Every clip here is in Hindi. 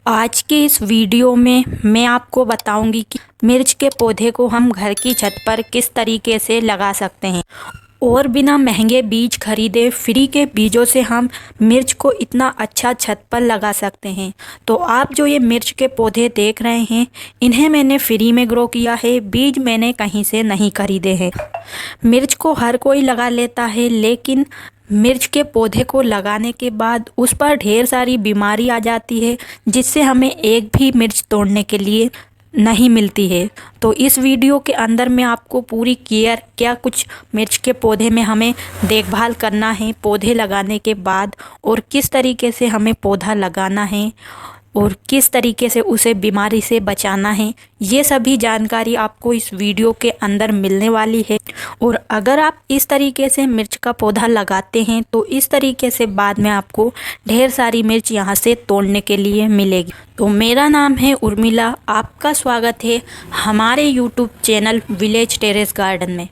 आज के इस वीडियो में मैं आपको बताऊंगी कि मिर्च के पौधे को हम घर की छत पर किस तरीके से लगा सकते हैं और बिना महंगे बीज खरीदे फ्री के बीजों से हम मिर्च को इतना अच्छा छत पर लगा सकते हैं। तो आप जो ये मिर्च के पौधे देख रहे हैं, इन्हें मैंने फ्री में ग्रो किया है, बीज मैंने कहीं से नहीं खरीदे हैं। मिर्च को हर कोई लगा लेता है, लेकिन मिर्च के पौधे को लगाने के बाद उस पर ढेर सारी बीमारी आ जाती है, जिससे हमें एक भी मिर्च तोड़ने के लिए नहीं मिलती है। तो इस वीडियो के अंदर मैं आपको पूरी केयर क्या कुछ मिर्च के पौधे में हमें देखभाल करना है पौधे लगाने के बाद, और किस तरीके से हमें पौधा लगाना है और किस तरीके से उसे बीमारी से बचाना है, ये सभी जानकारी आपको इस वीडियो के अंदर मिलने वाली है। और अगर आप इस तरीके से मिर्च का पौधा लगाते हैं तो इस तरीके से बाद में आपको ढेर सारी मिर्च यहाँ से तोड़ने के लिए मिलेगी। तो मेरा नाम है उर्मिला, आपका स्वागत है हमारे YouTube channel village terrace garden में।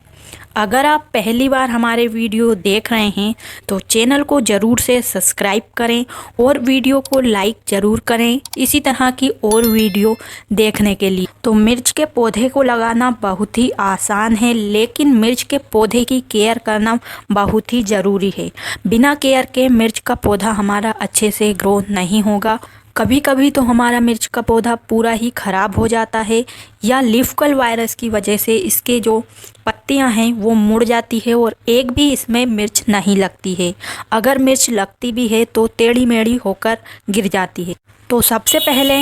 अगर आप पहली बार हमारे वीडियो देख रहे हैं तो चैनल को ज़रूर से सब्सक्राइब करें और वीडियो को लाइक ज़रूर करें इसी तरह की और वीडियो देखने के लिए। तो मिर्च के पौधे को लगाना बहुत ही आसान है, लेकिन मिर्च के पौधे की केयर करना बहुत ही ज़रूरी है। बिना केयर के मिर्च का पौधा हमारा अच्छे से ग्रो नहीं होगा। कभी कभी तो हमारा मिर्च का पौधा पूरा ही ख़राब हो जाता है, या लीफ कल वायरस की वजह से इसके जो पत्तियां हैं वो मुड़ जाती है और एक भी इसमें मिर्च नहीं लगती है। अगर मिर्च लगती भी है तो टेढ़ी मेढ़ी होकर गिर जाती है। तो सबसे पहले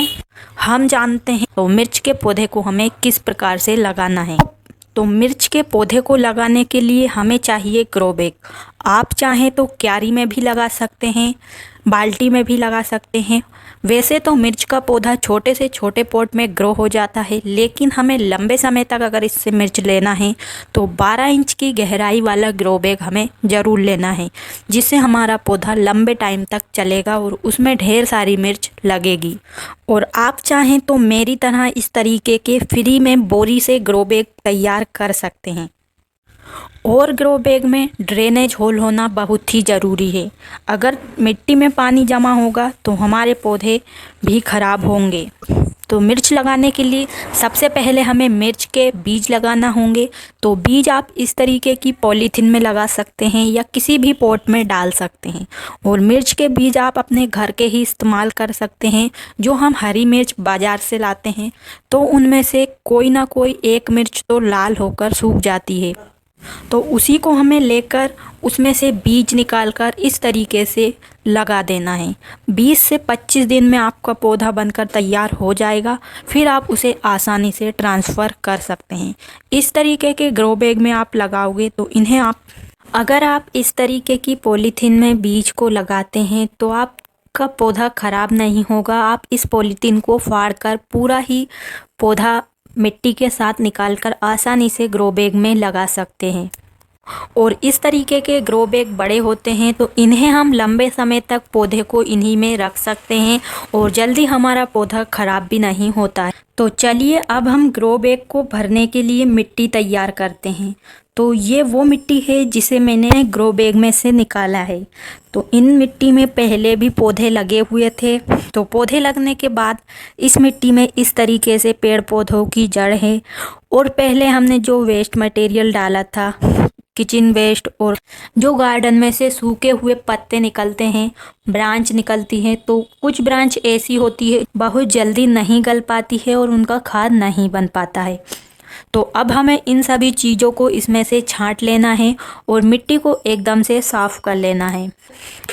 हम जानते हैं तो मिर्च के पौधे को हमें किस प्रकार से लगाना है। तो मिर्च के पौधे को लगाने के लिए हमें चाहिए ग्रो बैग। आप चाहें तो क्यारी में भी लगा सकते हैं, बाल्टी में भी लगा सकते हैं। वैसे तो मिर्च का पौधा छोटे से छोटे पॉट में ग्रो हो जाता है, लेकिन हमें लंबे समय तक अगर इससे मिर्च लेना है तो 12 इंच की गहराई वाला ग्रो बैग हमें ज़रूर लेना है, जिससे हमारा पौधा लंबे टाइम तक चलेगा और उसमें ढेर सारी मिर्च लगेगी। और आप चाहें तो मेरी तरह इस तरीके के फ्री में बोरी से ग्रो बैग तैयार कर सकते हैं। और ग्रो बैग में ड्रेनेज होल होना बहुत ही ज़रूरी है। अगर मिट्टी में पानी जमा होगा तो हमारे पौधे भी खराब होंगे। तो मिर्च लगाने के लिए सबसे पहले हमें मिर्च के बीज लगाना होंगे। तो बीज आप इस तरीके की पॉलीथीन में लगा सकते हैं या किसी भी पॉट में डाल सकते हैं। और मिर्च के बीज आप अपने घर के ही इस्तेमाल कर सकते हैं। जो हम हरी मिर्च बाज़ार से लाते हैं तो उनमें से कोई ना कोई एक मिर्च तो लाल होकर सूख जाती है, तो उसी को हमें लेकर उसमें से बीज निकालकर इस तरीके से लगा देना है। 20 से 25 दिन में आपका पौधा बनकर तैयार हो जाएगा। फिर आप उसे आसानी से ट्रांसफ़र कर सकते हैं। इस तरीके के ग्रो बैग में आप लगाओगे तो इन्हें अगर आप इस तरीके की पॉलीथीन में बीज को लगाते हैं तो आपका पौधा ख़राब नहीं होगा। आप इस पॉलीथीन को फाड़कर पूरा ही पौधा मिट्टी के साथ निकालकर आसानी से ग्रो बैग में लगा सकते हैं। और इस तरीके के ग्रो बैग बड़े होते हैं तो इन्हें हम लंबे समय तक पौधे को इन्हीं में रख सकते हैं और जल्दी हमारा पौधा ख़राब भी नहीं होता है। तो चलिए अब हम ग्रो बैग को भरने के लिए मिट्टी तैयार करते हैं। तो ये वो मिट्टी है जिसे मैंने ग्रो बैग में से निकाला है। तो इन मिट्टी में पहले भी पौधे लगे हुए थे। तो पौधे लगने के बाद इस मिट्टी में इस तरीके से पेड़ पौधों की जड़ है। और पहले हमने जो वेस्ट मटेरियल डाला था, किचन वेस्ट, और जो गार्डन में से सूखे हुए पत्ते निकलते हैं, ब्रांच निकलती हैं, तो कुछ ब्रांच ऐसी होती है बहुत जल्दी नहीं गल पाती है और उनका खाद नहीं बन पाता है। तो अब हमें इन सभी चीज़ों को इसमें से छांट लेना है और मिट्टी को एकदम से साफ़ कर लेना है।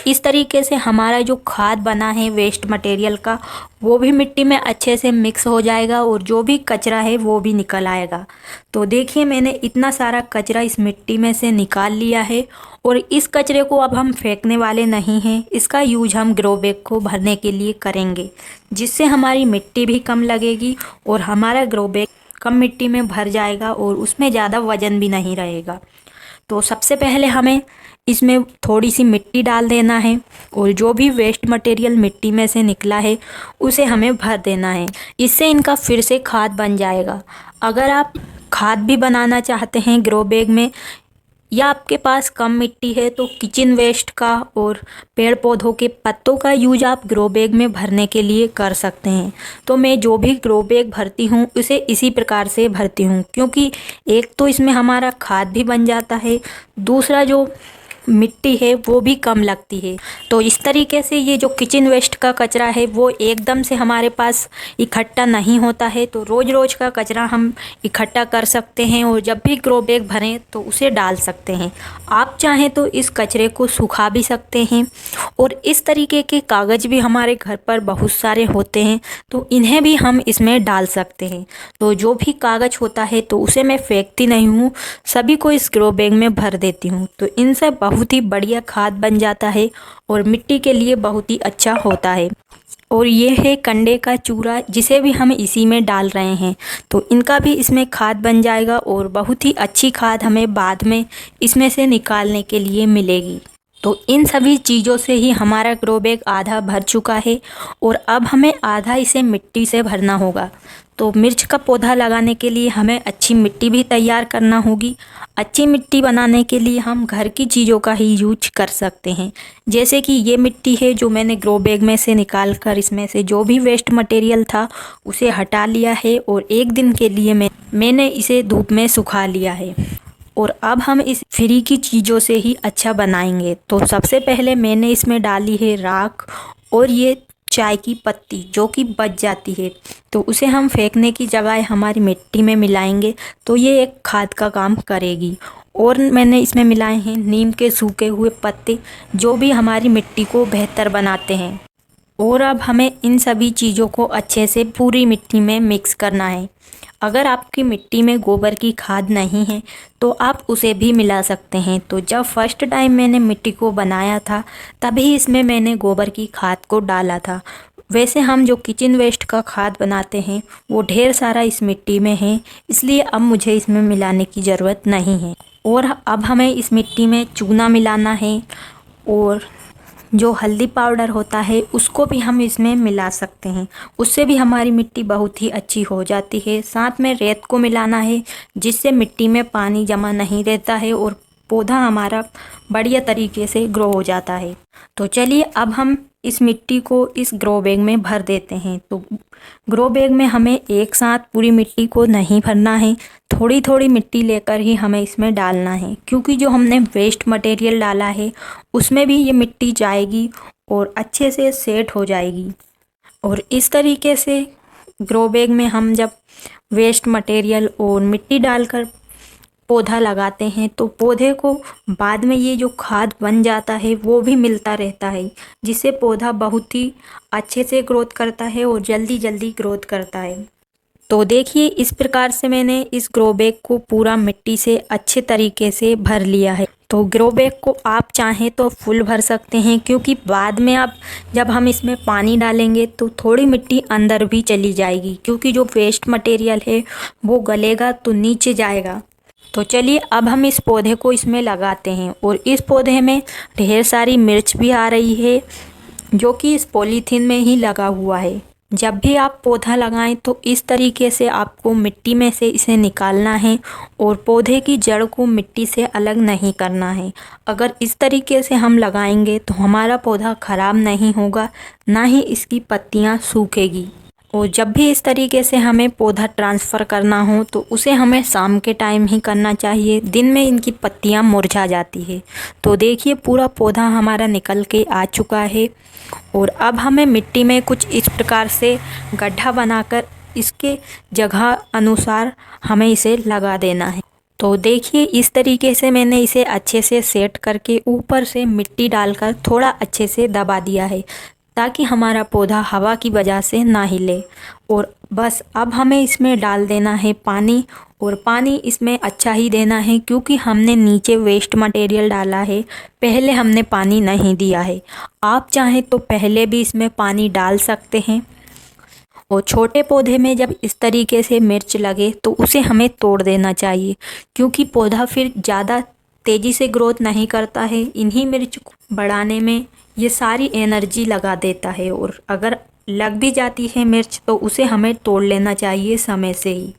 इस तरीके से हमारा जो खाद बना है वेस्ट मटेरियल का, वो भी मिट्टी में अच्छे से मिक्स हो जाएगा और जो भी कचरा है वो भी निकल आएगा। तो देखिए मैंने इतना सारा कचरा इस मिट्टी में से निकाल लिया है। और इस कचरे को अब हम फेंकने वाले नहीं हैं, इसका यूज हम ग्रो बैग को भरने के लिए करेंगे, जिससे हमारी मिट्टी भी कम लगेगी और हमारा ग्रो बैग कम मिट्टी में भर जाएगा और उसमें ज़्यादा वजन भी नहीं रहेगा। तो सबसे पहले हमें इसमें थोड़ी सी मिट्टी डाल देना है और जो भी वेस्ट मटेरियल मिट्टी में से निकला है उसे हमें भर देना है। इससे इनका फिर से खाद बन जाएगा। अगर आप खाद भी बनाना चाहते हैं ग्रो बैग में या आपके पास कम मिट्टी है तो किचन वेस्ट का और पेड़ पौधों के पत्तों का यूज आप ग्रो बैग में भरने के लिए कर सकते हैं। तो मैं जो भी ग्रो बैग भरती हूँ उसे इसी प्रकार से भरती हूँ, क्योंकि एक तो इसमें हमारा खाद भी बन जाता है, दूसरा जो मिट्टी है वो भी कम लगती है। तो इस तरीके से ये जो किचन वेस्ट का कचरा है वो एकदम से हमारे पास इकट्ठा नहीं होता है, तो रोज़ रोज़ का कचरा हम इकट्ठा कर सकते हैं और जब भी ग्रो बैग भरें तो उसे डाल सकते हैं। आप चाहें तो इस कचरे को सुखा भी सकते हैं और इस तरीके के कागज़ भी हमारे घर पर बहुत सारे होते हैं, तो इन्हें भी हम इसमें डाल सकते हैं। तो जो भी कागज़ होता है तो उसे मैं फेंकती नहीं हूँ, सभी को इस ग्रो बैग में भर देती हूँ। तो इनसे बहुत ही बढ़िया खाद बन जाता है और मिट्टी के लिए बहुत ही अच्छा होता है। और ये है कंडे का चूरा, जिसे भी हम इसी में डाल रहे हैं, तो इनका भी इसमें खाद बन जाएगा और बहुत ही अच्छी खाद हमें बाद में इसमें से निकालने के लिए मिलेगी। तो इन सभी चीज़ों से ही हमारा ग्रो बैग आधा भर चुका है और अब हमें आधा इसे मिट्टी से भरना होगा। तो मिर्च का पौधा लगाने के लिए हमें अच्छी मिट्टी भी तैयार करना होगी। अच्छी मिट्टी बनाने के लिए हम घर की चीज़ों का ही यूज कर सकते हैं, जैसे कि ये मिट्टी है जो मैंने ग्रो बैग में से निकाल कर इसमें से जो भी वेस्ट मटेरियल था उसे हटा लिया है और एक दिन के लिए मैंने इसे धूप में सुखा लिया है। और अब हम इस फ्री की चीज़ों से ही अच्छा बनाएंगे। तो सबसे पहले मैंने इसमें डाली है राख और ये चाय की पत्ती जो कि बच जाती है, तो उसे हम फेंकने की जगह हमारी मिट्टी में मिलाएंगे तो ये एक खाद का काम करेगी। और मैंने इसमें मिलाए हैं नीम के सूखे हुए पत्ते जो भी हमारी मिट्टी को बेहतर बनाते हैं। और अब हमें इन सभी चीज़ों को अच्छे से पूरी मिट्टी में मिक्स करना है। अगर आपकी मिट्टी में गोबर की खाद नहीं है तो आप उसे भी मिला सकते हैं। तो जब फर्स्ट टाइम मैंने मिट्टी को बनाया था तभी इसमें मैंने गोबर की खाद को डाला था। वैसे हम जो किचन वेस्ट का खाद बनाते हैं वो ढेर सारा इस मिट्टी में है, इसलिए अब मुझे इसमें मिलाने की ज़रूरत नहीं है। और अब हमें इस मिट्टी में चूना मिलाना है और जो हल्दी पाउडर होता है उसको भी हम इसमें मिला सकते हैं, उससे भी हमारी मिट्टी बहुत ही अच्छी हो जाती है। साथ में रेत को मिलाना है जिससे मिट्टी में पानी जमा नहीं रहता है और पौधा हमारा बढ़िया तरीके से ग्रो हो जाता है। तो चलिए अब हम इस मिट्टी को इस ग्रो बैग में भर देते हैं। तो ग्रो बैग में हमें एक साथ पूरी मिट्टी को नहीं भरना है, थोड़ी थोड़ी मिट्टी लेकर ही हमें इसमें डालना है, क्योंकि जो हमने वेस्ट मटेरियल डाला है उसमें भी ये मिट्टी जाएगी और अच्छे से सेट हो जाएगी। और इस तरीके से ग्रो बैग में हम जब वेस्ट मटेरियल और मिट्टी डालकर पौधा लगाते हैं तो पौधे को बाद में ये जो खाद बन जाता है वो भी मिलता रहता है, जिससे पौधा बहुत ही अच्छे से ग्रोथ करता है और जल्दी जल्दी ग्रोथ करता है। तो देखिए इस प्रकार से मैंने इस ग्रो बैग को पूरा मिट्टी से अच्छे तरीके से भर लिया है। तो ग्रो बैग को आप चाहें तो फुल भर सकते हैं, क्योंकि बाद में आप जब हम इसमें पानी डालेंगे तो थोड़ी मिट्टी अंदर भी चली जाएगी, क्योंकि जो वेस्ट मटेरियल है वो गलेगा तो नीचे जाएगा। तो चलिए अब हम इस पौधे को इसमें लगाते हैं। और इस पौधे में ढेर सारी मिर्च भी आ रही है जो कि इस पॉलीथीन में ही लगा हुआ है। जब भी आप पौधा लगाएं तो इस तरीके से आपको मिट्टी में से इसे निकालना है और पौधे की जड़ को मिट्टी से अलग नहीं करना है। अगर इस तरीके से हम लगाएंगे तो हमारा पौधा ख़राब नहीं होगा, ना ही इसकी पत्तियां सूखेगी। और जब भी इस तरीके से हमें पौधा ट्रांसफ़र करना हो तो उसे हमें शाम के टाइम ही करना चाहिए, दिन में इनकी पत्तियां मुरझा जाती है। तो देखिए पूरा पौधा हमारा निकल के आ चुका है और अब हमें मिट्टी में कुछ इस प्रकार से गड्ढा बनाकर इसके जगह अनुसार हमें इसे लगा देना है। तो देखिए इस तरीके से मैंने इसे अच्छे से सेट करके ऊपर से मिट्टी डालकर थोड़ा अच्छे से दबा दिया है, ताकि हमारा पौधा हवा की वजह से ना हिले। और बस अब हमें इसमें डाल देना है पानी, और पानी इसमें अच्छा ही देना है क्योंकि हमने नीचे वेस्ट मटेरियल डाला है, पहले हमने पानी नहीं दिया है। आप चाहें तो पहले भी इसमें पानी डाल सकते हैं। और छोटे पौधे में जब इस तरीके से मिर्च लगे तो उसे हमें तोड़ देना चाहिए, क्योंकि पौधा फिर ज़्यादा तेज़ी से ग्रोथ नहीं करता है। इन्हीं मिर्च को बढ़ाने में ये सारी एनर्जी लगा देता है, और अगर लग भी जाती है मिर्च तो उसे हमें तोड़ लेना चाहिए समय से ही।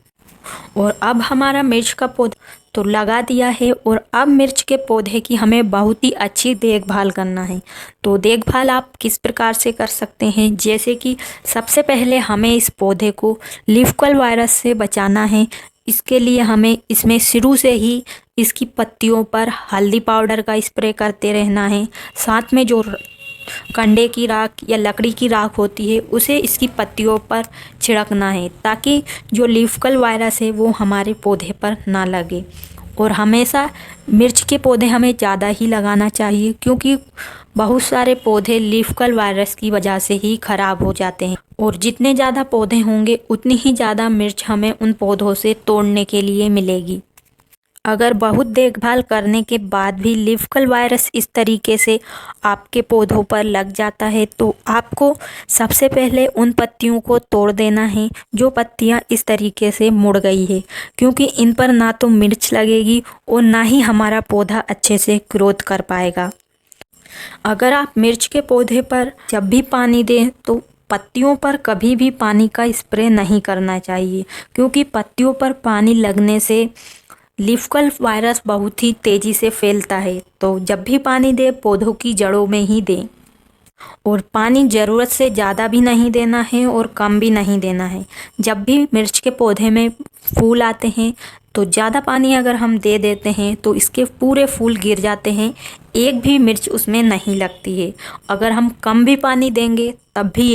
और अब हमारा मिर्च का पौधा तो लगा दिया है और अब मिर्च के पौधे की हमें बहुत ही अच्छी देखभाल करना है। तो देखभाल आप किस प्रकार से कर सकते हैं, जैसे कि सबसे पहले हमें इस पौधे को लीफ कर्ल वायरस से बचाना है। इसके लिए हमें इसमें शुरू से ही इसकी पत्तियों पर हल्दी पाउडर का स्प्रे करते रहना है। साथ में जो कंडे की राख या लकड़ी की राख होती है उसे इसकी पत्तियों पर छिड़कना है, ताकि जो लीफ कर्ल वायरस है वो हमारे पौधे पर ना लगे। और हमेशा मिर्च के पौधे हमें ज़्यादा ही लगाना चाहिए, क्योंकि बहुत सारे पौधे लीफ कर्ल वायरस की वजह से ही ख़राब हो जाते हैं। और जितने ज़्यादा पौधे होंगे उतनी ही ज़्यादा मिर्च हमें उन पौधों से तोड़ने के लिए मिलेगी। अगर बहुत देखभाल करने के बाद भी लीफ कर्ल वायरस इस तरीके से आपके पौधों पर लग जाता है, तो आपको सबसे पहले उन पत्तियों को तोड़ देना है जो पत्तियां इस तरीके से मुड़ गई है, क्योंकि इन पर ना तो मिर्च लगेगी और ना ही हमारा पौधा अच्छे से ग्रोथ कर पाएगा। अगर आप मिर्च के पौधे पर जब भी पानी दें तो पत्तियों पर कभी भी पानी का स्प्रे नहीं करना चाहिए, क्योंकि पत्तियों पर पानी लगने से लीफ कर्ल वायरस बहुत ही तेज़ी से फैलता है। तो जब भी पानी दें पौधों की जड़ों में ही दें, और पानी ज़रूरत से ज़्यादा भी नहीं देना है और कम भी नहीं देना है। जब भी मिर्च के पौधे में फूल आते हैं तो ज़्यादा पानी अगर हम दे देते हैं तो इसके पूरे फूल गिर जाते हैं, एक भी मिर्च उसमें नहीं लगती है। अगर हम कम भी पानी देंगे तब भी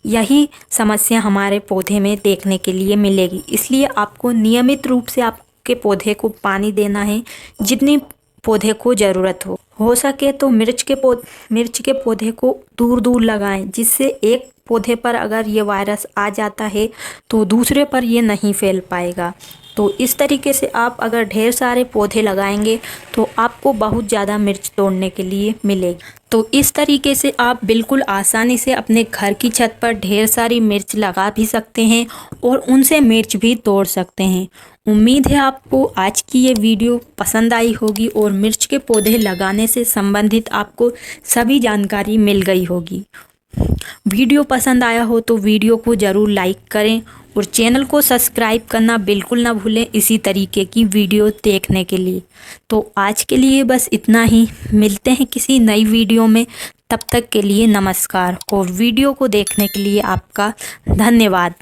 यही समस्या हमारे पौधे में देखने के लिए मिलेगी। इसलिए आपको नियमित रूप से आपके पौधे को पानी देना है, जितनी पौधे को ज़रूरत हो सके तो मिर्च के पौधे को दूर दूर लगाएं, जिससे एक पौधे पर अगर ये वायरस आ जाता है तो दूसरे पर ये नहीं फैल पाएगा। तो इस तरीके से आप अगर ढेर सारे पौधे लगाएंगे तो आपको बहुत ज़्यादा मिर्च तोड़ने के लिए मिलेगी। तो इस तरीके से आप बिल्कुल आसानी से अपने घर की छत पर ढेर सारी मिर्च लगा भी सकते हैं और उनसे मिर्च भी तोड़ सकते हैं। उम्मीद है आपको आज की ये वीडियो पसंद आई होगी और मिर्च के पौधे लगाने से संबंधित आपको सभी जानकारी मिल गई होगी। वीडियो पसंद आया हो तो वीडियो को ज़रूर लाइक करें और चैनल को सब्सक्राइब करना बिल्कुल ना भूलें इसी तरीके की वीडियो देखने के लिए। तो आज के लिए बस इतना ही, मिलते हैं किसी नई वीडियो में। तब तक के लिए नमस्कार और वीडियो को देखने के लिए आपका धन्यवाद।